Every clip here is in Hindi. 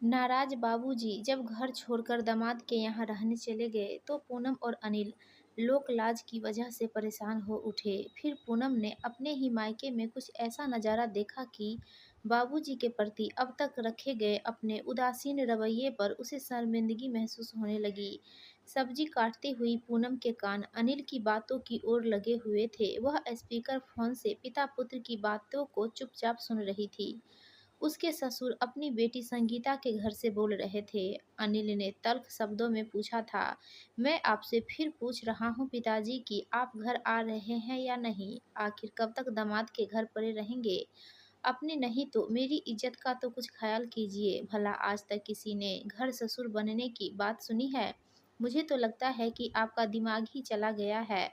नाराज बाबूजी जब घर छोड़कर दामाद के यहाँ रहने चले गए तो पूनम और अनिल लोक लाज की वजह से परेशान हो उठे। फिर पूनम ने अपने ही मायके में कुछ ऐसा नज़ारा देखा कि बाबूजी के प्रति अब तक रखे गए अपने उदासीन रवैये पर उसे शर्मिंदगी महसूस होने लगी। सब्जी काटती हुई पूनम के कान अनिल की बातों की ओर लगे हुए थे। वह स्पीकर फोन से पिता पुत्र की बातों को चुपचाप सुन रही थी। उसके ससुर अपनी बेटी संगीता के घर से बोल रहे थे। अनिल ने तल्ख शब्दों में पूछा था, मैं आपसे फिर पूछ रहा हूँ पिताजी कि आप घर आ रहे हैं या नहीं? आखिर कब तक दामाद के घर पड़े रहेंगे? अपनी नहीं तो मेरी इज्जत का तो कुछ ख्याल कीजिए। भला आज तक किसी ने घर ससुर बनने की बात सुनी है? मुझे तो लगता है कि आपका दिमाग ही चला गया है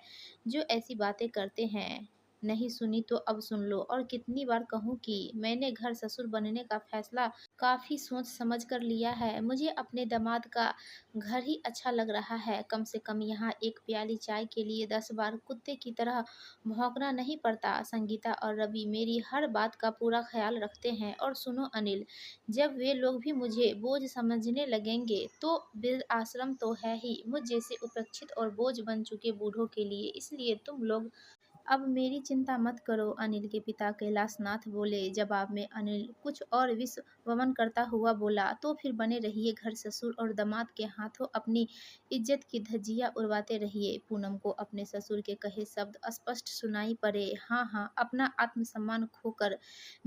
जो ऐसी बातें करते हैं। नहीं सुनी तो अब सुन लो। और कितनी बार कहूँ कि मैंने घर ससुर बनने का फैसला काफ़ी सोच समझ कर लिया है। मुझे अपने दामाद का घर ही अच्छा लग रहा है। कम से कम यहाँ एक प्याली चाय के लिए 10 बार कुत्ते की तरह भौंकना नहीं पड़ता। संगीता और रवि मेरी हर बात का पूरा ख्याल रखते हैं। और सुनो अनिल, जब वे लोग भी मुझे बोझ समझने लगेंगे तो वृद्ध आश्रम तो है ही मुझ जैसे उपेक्षित और बोझ बन चुके बूढ़ों के लिए। इसलिए तुम लोग अब मेरी चिंता मत करो। अनिल के पिता कैलाशनाथ बोले। जवाब में अनिल कुछ और विश्ववमन करता हुआ बोला, तो फिर बने रहिए घर ससुर और दामाद के हाथों अपनी इज्जत की धज्जियां उड़वाते रहिए। पूनम को अपने ससुर के कहे शब्द स्पष्ट सुनाई पड़े। हाँ हाँ, अपना आत्मसम्मान खोकर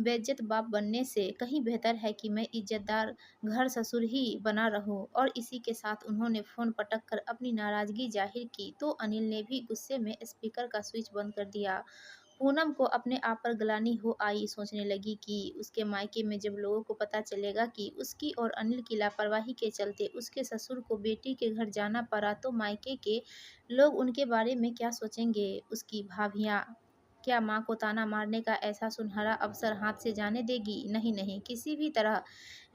बेइज्जत बाप बनने से कहीं बेहतर है कि मैं इज्जतदार घर ससुर ही बना रहूं। और इसी के साथ उन्होंने फोन पटक कर अपनी नाराजगी जाहिर की तो अनिल ने भी गुस्से में स्पीकर का स्विच बंद कर दिया। पूनम को अपने आप पर ग्लानि हो आई। सोचने लगी कि उसके मायके में जब लोगों को पता चलेगा कि उसकी और अनिल की लापरवाही के चलते उसके ससुर को बेटी के घर जाना पड़ा तो मायके के लोग उनके बारे में क्या सोचेंगे? उसकी भाभियाँ क्या माँ को ताना मारने का ऐसा सुनहरा अवसर हाथ से जाने देगी? नहीं नहीं, किसी भी तरह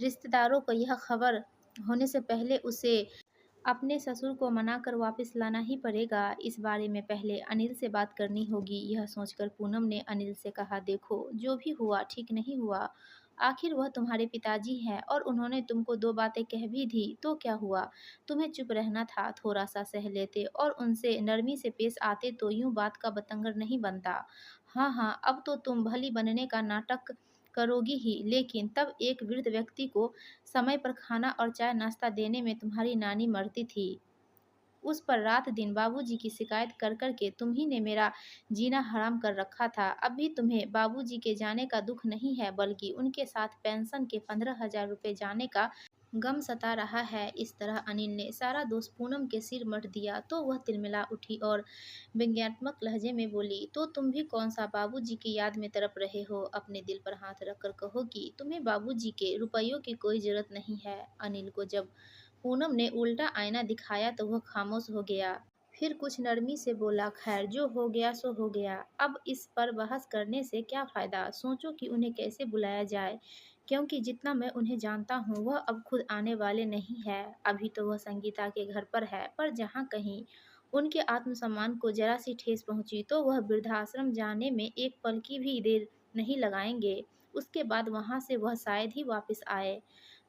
रिश्तेदारों को यह खबर होने से पहले उसे अपने ससुर को मनाकर वापस लाना ही पड़ेगा। इस बारे में पहले अनिल से बात करनी होगी। यह सोचकर पूनम ने अनिल से कहा, देखो जो भी हुआ ठीक नहीं हुआ। आखिर वह तुम्हारे पिताजी हैं और उन्होंने तुमको दो बातें कह भी दी तो क्या हुआ? तुम्हें चुप रहना था, थोड़ा सा सह लेते और उनसे नरमी से पेश आते तो यूं बात का बतंगड़ नहीं बनता। हाँ हाँ, अब तो तुम भली बनने का नाटक करोगी ही, लेकिन तब एक वृद्ध व्यक्ति को समय पर खाना और चाय नाश्ता देने में तुम्हारी नानी मरती थी। उस पर रात दिन बाबूजी की शिकायत कर कर के तुम ही ने मेरा जीना हराम कर रखा था। अब भी तुम्हें बाबूजी के जाने का दुख नहीं है, बल्कि उनके साथ पेंशन के 15,000 रुपए जाने का गम सता रहा है। इस तरह अनिल ने सारा दोष पूनम के सिर मढ़ दिया तो वह तिलमिला उठी और व्यंग्यात्मक लहजे में बोली, तो तुम भी कौन सा बाबूजी की याद में तड़प रहे हो? अपने दिल पर हाथ रखकर कहो कि तुम्हें बाबूजी के रुपयों की कोई जरूरत नहीं है। अनिल को जब पूनम ने उल्टा आईना दिखाया तो वह खामोश हो गया। फिर कुछ नरमी से बोला, खैर जो हो गया सो हो गया। अब इस पर बहस करने से क्या फ़ायदा? सोचो कि उन्हें कैसे बुलाया जाए, क्योंकि जितना मैं उन्हें जानता हूँ वह अब खुद आने वाले नहीं है। अभी तो वह संगीता के घर पर है, पर जहाँ कहीं उनके आत्मसम्मान को जरा सी ठेस पहुँची तो वह वृद्धाश्रम जाने में एक पल की भी देर नहीं लगाएंगे। उसके बाद वहाँ से वह शायद ही वापस आए।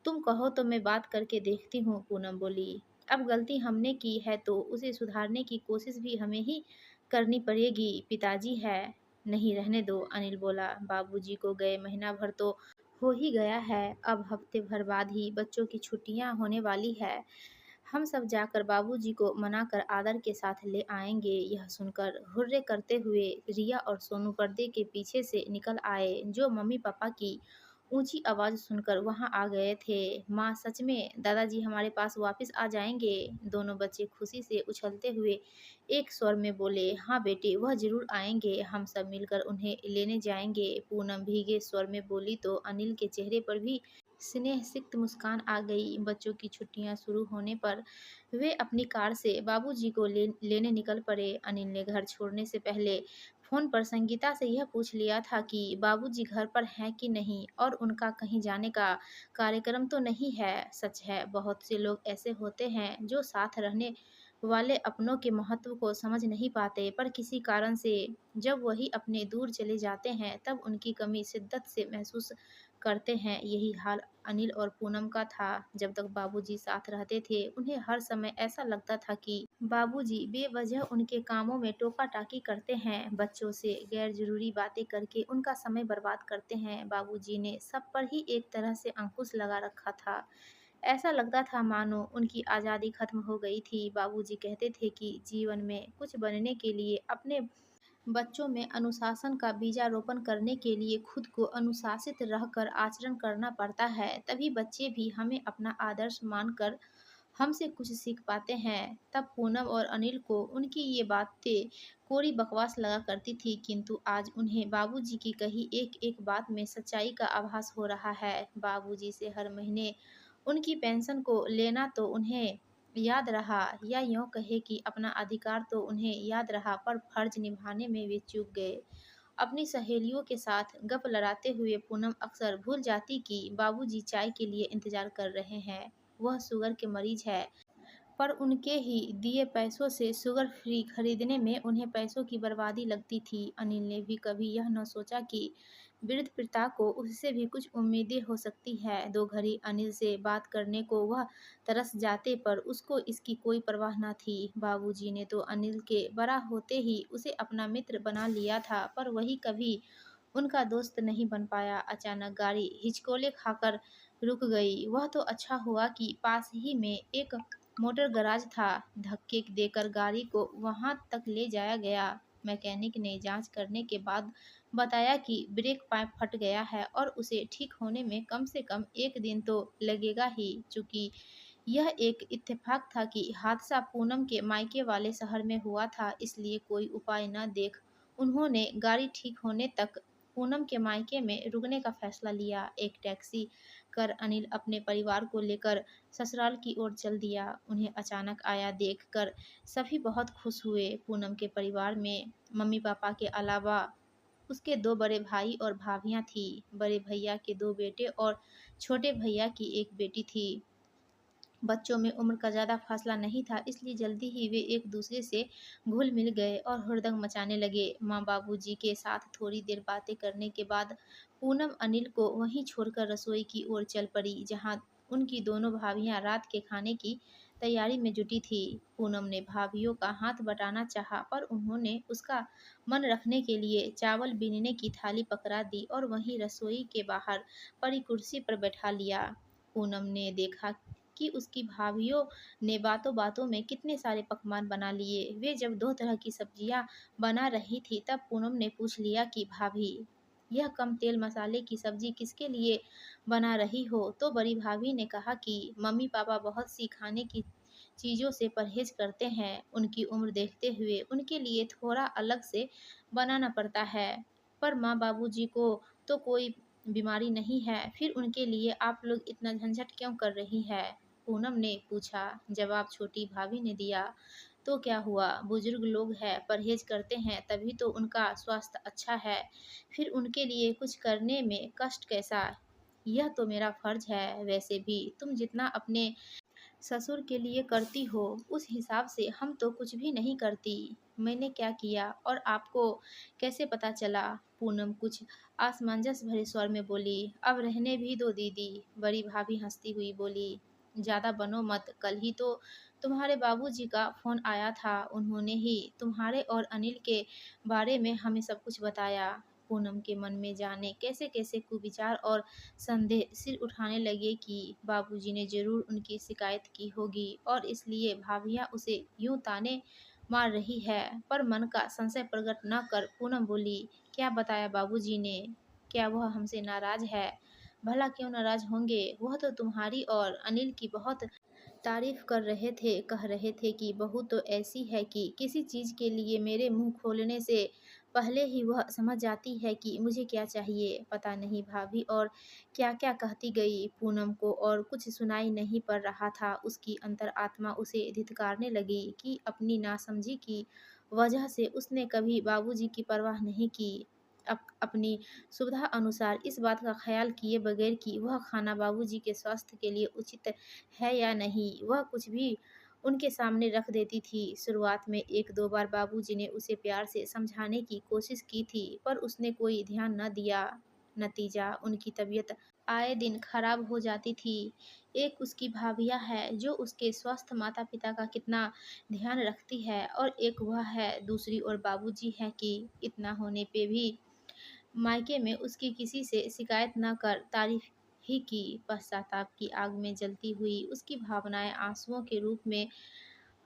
तुम कहो तो मैं बात करके देखती हूँ, पूनम बोली। अब गलती हमने की है तो उसे सुधारने की कोशिश भी हमें ही करनी पड़ेगी। पिताजी है, नहीं रहने दो, अनिल बोला। बाबूजी को गए महीना भर तो हो ही गया है, अब हफ्ते भर बाद ही बच्चों की छुट्टियां होने वाली है। हम सब जाकर बाबूजी को मनाकर आदर के साथ ले आएंगे। यह सुनकर हुर्रे करते हुए रिया और सोनू पर्दे के पीछे से निकल आए, जो मम्मी पापा की ऊंची आवाज़ सुनकर वहां आ गए थे। माँ, सच में दादाजी हमारे पास वापस आ जाएंगे? दोनों बच्चे खुशी से उछलते हुए एक स्वर में बोले, हाँ बेटे, वह जरूर आएंगे, हम सब मिलकर उन्हें लेने जाएंगे। पूनम भीगे स्वर में बोली तो अनिल के चेहरे पर भी स्नेह सिक्त मुस्कान आ गई। बच्चों की छुट्टियां शुरू होने पर वे अपनी कार से बाबूजी को लेने निकल पड़े। अनिल ने घर छोड़ने से पहले फोन पर संगीता से यह पूछ लिया था कि बाबूजी घर पर हैं कि नहीं और उनका कहीं जाने का कार्यक्रम तो नहीं है। सच है, बहुत से लोग ऐसे होते हैं जो साथ रहने वाले अपनों के महत्व को समझ नहीं पाते, पर किसी कारण से जब वही अपने दूर चले जाते हैं तब उनकी कमी शिद्दत से महसूस करते हैं। यही हाल अनिल और पूनम का था। जब तक बाबूजी साथ रहते थे, उन्हें हर समय ऐसा लगता था कि बाबूजी बेवजह उनके कामों में टोका-टाकी करते हैं, बच्चों से गैर ज़रूरी बातें करके उनका समय बर्बाद करते हैं। बाबूजी ने सब पर ही एक तरह से अंकुश लगा रखा था। ऐसा लगता था मानो उनकी आज़ादी खत्म हो गई थी। बाबूजी कहते थे कि जीवन में कुछ बनने के लिए अपने बच्चों में अनुशासन का बीजारोपण करने के लिए खुद को अनुशासित रहकर आचरण करना पड़ता है, तभी बच्चे भी हमें अपना आदर्श मानकर हमसे कुछ सीख पाते हैं। तब पूनम और अनिल को उनकी ये बातें कोरी बकवास लगा करती थी, किंतु आज उन्हें बाबूजी की कही एक-एक बात में सच्चाई का आभास हो रहा है। बाबूजी से हर महीने उनकी पेंशन को लेना तो उन्हें याद रहा, या यूँ कहें कि अपना अधिकार तो उन्हें याद रहा, पर फर्ज निभाने में वे चूक गए। अपनी सहेलियों के साथ गप लड़ाते हुए पूनम अक्सर भूल जाती कि बाबूजी चाय के लिए इंतजार कर रहे हैं। वह शुगर के मरीज है, पर उनके ही दिए पैसों से शुगर फ्री खरीदने में उन्हें पैसों की बर्बादी लगती थी। अनिल ने भी कभी यह न सोचा कि वृद्ध पिता को उससे भी कुछ उम्मीदें हो सकती है। दो घड़ी अनिल से बात करने को वह तरस जाते, पर उसको इसकी कोई परवाह न थी। बाबूजी ने तो अनिल के बड़ा होते ही उसे अपना मित्र बना लिया था, पर वही कभी उनका दोस्त नहीं बन पाया। अचानक गाड़ी हिचकोले खाकर रुक गई। वह तो अच्छा हुआ कि पास ही में एक मोटर गैराज था। धक्के देकर गाड़ी को वहां तक ले जाया गया। मैकेनिक ने जांच करने के बाद बताया कि ब्रेक पाइप फट गया है और उसे ठीक होने में कम से कम 1 दिन तो लगेगा ही। चूंकि यह एक इत्तेफाक था कि हादसा पूनम के मायके वाले शहर में हुआ था, इसलिए कोई उपाय न देख उन्होंने गाड़ी ठीक होने तक पूनम के मायके में रुकने का फैसला लिया। एक टैक्सी कर अनिल अपने परिवार को लेकर ससुराल की ओर चल दिया। उन्हें अचानक आया देखकर सभी बहुत खुश हुए। पूनम के परिवार में मम्मी-पापा के अलावा उसके 2 बड़े भाई और भाभियां थी। बड़े भैया के 2 बेटे और छोटे भैया की 1 बेटी थी। बच्चों में उम्र का ज़्यादा फासला नहीं था, इसलिए जल्दी ही वे एक दूसरे से घुल मिल गए और हुड़दंग मचाने लगे। माँ बाबूजी के साथ थोड़ी देर बातें करने के बाद पूनम अनिल को वहीं छोड़कर रसोई की ओर चल पड़ी, जहाँ उनकी दोनों भाभियाँ रात के खाने की तैयारी में जुटी थी। पूनम ने भाभियों का हाथ बटाना चाहा, पर उन्होंने उसका मन रखने के लिए चावल बीनने की थाली पकड़ा दी और वहीं रसोई के बाहर पड़ी कुर्सी पर बैठा लिया। पूनम ने देखा कि उसकी भाभीयों ने बातों-बातों में कितने सारे पकवान बना लिए। वे जब 2 तरह की सब्जियां बना रही थी, तब पूनम ने पूछ लिया कि भाभी, यह कम तेल मसाले की सब्जी किसके लिए बना रही हो? तो बड़ी भाभी ने कहा कि मम्मी पापा बहुत सी खाने की चीज़ों से परहेज करते हैं। उनकी उम्र देखते हुए उनके लिए थोड़ा अलग से बनाना पड़ता है। पर माँ बाबूजी को तो कोई बीमारी नहीं है, फिर उनके लिए आप लोग इतना झंझट क्यों कर रही है? पूनम ने पूछा। जवाब छोटी भाभी ने दिया, तो क्या हुआ, बुजुर्ग लोग हैं, परहेज करते हैं, तभी तो उनका स्वास्थ्य अच्छा है, फिर उनके लिए कुछ करने में कष्ट कैसा? यह तो मेरा फर्ज है। वैसे भी तुम जितना अपने ससुर के लिए करती हो, उस हिसाब से हम तो कुछ भी नहीं करती। मैंने क्या किया और आपको कैसे पता चला? पूनम कुछ असमंजस भरे स्वर में बोली। अब रहने भी दो दीदी। बड़ी भाभी हंसती हुई बोली, ज़्यादा बनो मत। कल ही तो तुम्हारे बाबूजी का फ़ोन आया था, उन्होंने ही तुम्हारे और अनिल के बारे में हमें सब कुछ बताया। पूनम के मन में जाने कैसे-कैसे कुविचार और संदेह सिर उठाने लगे कि बाबूजी ने ज़रूर उनकी शिकायत की होगी और इसलिए भाभियाँ उसे यूँ ताने मार रही है। पर मन का संशय प्रकट न कर पूनम बोली, क्या बताया बाबूजी ने? क्या वह हमसे नाराज़ है? भला क्यों नाराज़ होंगे? वह तो तुम्हारी और अनिल की बहुत तारीफ कर रहे थे, कह रहे थे कि बहू तो ऐसी है कि किसी चीज़ के लिए मेरे मुंह खोलने से पहले ही वह समझ जाती है कि मुझे क्या चाहिए। पता नहीं भाभी और क्या-क्या कहती गई। पूनम को और कुछ सुनाई नहीं पड़ रहा था। उसकी अंतरात्मा उसे धिक्कारने लगी कि अपनी नासमझी की वजह से उसने कभी बाबूजी की परवाह नहीं की। अपनी सुविधा अनुसार इस बात का ख्याल किए बगैर कि वह खाना बाबूजी के स्वास्थ्य के लिए उचित है या नहीं, वह कुछ भी उनके सामने रख देती थी। शुरुआत में 1-2 बार बाबूजी ने उसे प्यार से समझाने की कोशिश की थी, पर उसने कोई ध्यान न दिया। नतीजा उनकी तबीयत आए दिन खराब हो जाती थी। एक उसकी भाभियाँ है जो उसके स्वस्थ माता-पिता का कितना ध्यान रखती है और एक वह है दूसरी ओर बाबूजी हैं कि इतना होने पे भी मायके में उसकी किसी से शिकायत न कर तारीफ ही की। पश्चाताप की आग में जलती हुई उसकी भावनाएं आंसुओं के रूप में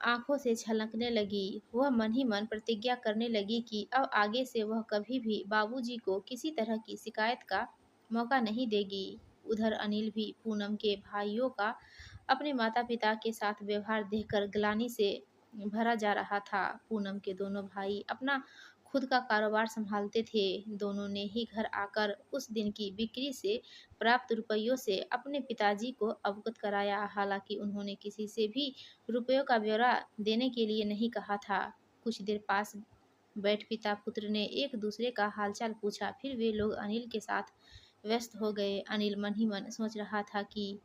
आंखों से छलकने लगी। वह मन ही मन प्रतिज्ञा करने लगी कि अब आगे से वह कभी भी बाबूजी को किसी तरह की शिकायत का मौका नहीं देगी। उधर अनिल भी पूनम के भाइयों का अपने माता-पिता के साथ व्यवहार देखकर ग्लानि से भरा जा रहा था। पूनम के दोनों भाई अपना खुद का कारोबार संभालते थे। दोनों ने ही घर आकर उस दिन की बिक्री से प्राप्त रुपयों से अपने पिताजी को अवगत कराया। हालांकि उन्होंने किसी से भी रुपयों का ब्यौरा देने के लिए नहीं कहा था। कुछ देर पास बैठ पिता पुत्र ने एक दूसरे का हालचाल पूछा, फिर वे लोग अनिल के साथ व्यस्त हो गए। अनिल मन ही मन सोच रहा था कि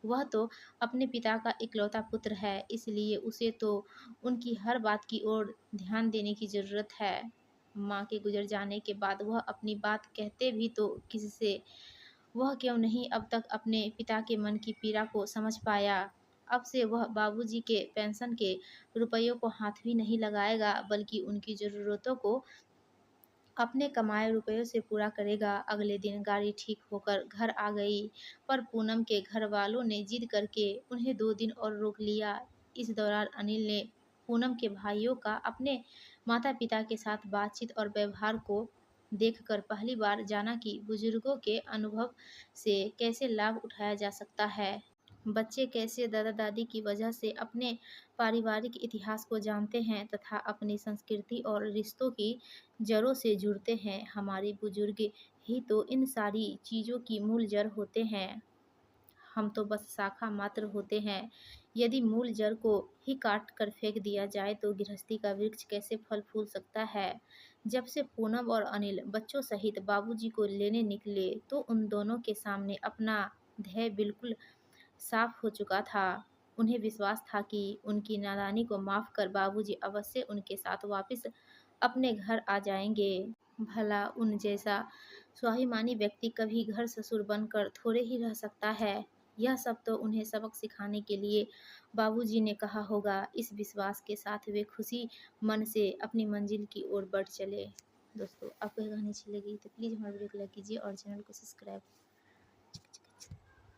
वह तो अपने पिता का इकलौता पुत्र है, इसलिए उसे तो उनकी हर बात की ओर ध्यान देने की ज़रूरत है। माँ के गुजर जाने के बाद वह अपनी बात कहते भी तो किससे, वह क्यों नहीं अब तक अपने पिता के मन की पीड़ा को समझ पाया। अब से वह बाबूजी के पेंशन के रुपयों को हाथ भी नहीं लगाएगा, बल्कि उनकी ज़रूरतों को अपने कमाए रुपयों से पूरा करेगा। अगले दिन गाड़ी ठीक होकर घर आ गई, पर पूनम के घर वालों ने जिद करके उन्हें 2 दिन और रोक लिया। इस दौरान अनिल ने पूनम के भाइयों का अपने माता-पिता के साथ बातचीत और व्यवहार को देखकर पहली बार जाना कि बुजुर्गों के अनुभव से कैसे लाभ उठाया जा सकता है। बच्चे कैसे दादा-दादी की वजह से अपने पारिवारिक इतिहास को जानते हैं तथा अपनी संस्कृति और रिश्तों की जड़ों से जुड़ते हैं। हमारे बुजुर्ग ही तो इन सारी चीज़ों की मूल जड़ होते हैं। हम तो बस शाखा मात्र होते हैं। यदि मूल जड़ को ही काट कर फेंक दिया जाए तो गृहस्थी का वृक्ष कैसे फल फूल सकता है। जब से पूनम और अनिल बच्चों सहित बाबूजी को लेने निकले तो उन दोनों के सामने अपना ध्येय बिल्कुल साफ हो चुका था। उन्हें विश्वास था कि उनकी नादानी को माफ कर बाबूजी अवश्य उनके साथ वापस अपने घर आ जाएंगे। भला उन जैसा स्वाभिमानी व्यक्ति कभी घर ससुर बनकर थोड़े ही रह सकता है। यह सब तो उन्हें सबक सिखाने के लिए बाबूजी ने कहा होगा। इस विश्वास के साथ वे खुशी मन से अपनी मंजिल की ओर बढ़ चले। दोस्तों, आपको यह कहानी अच्छी लगी तो प्लीज़ हमारे वीडियो को लाइक कीजिए और चैनल को सब्सक्राइब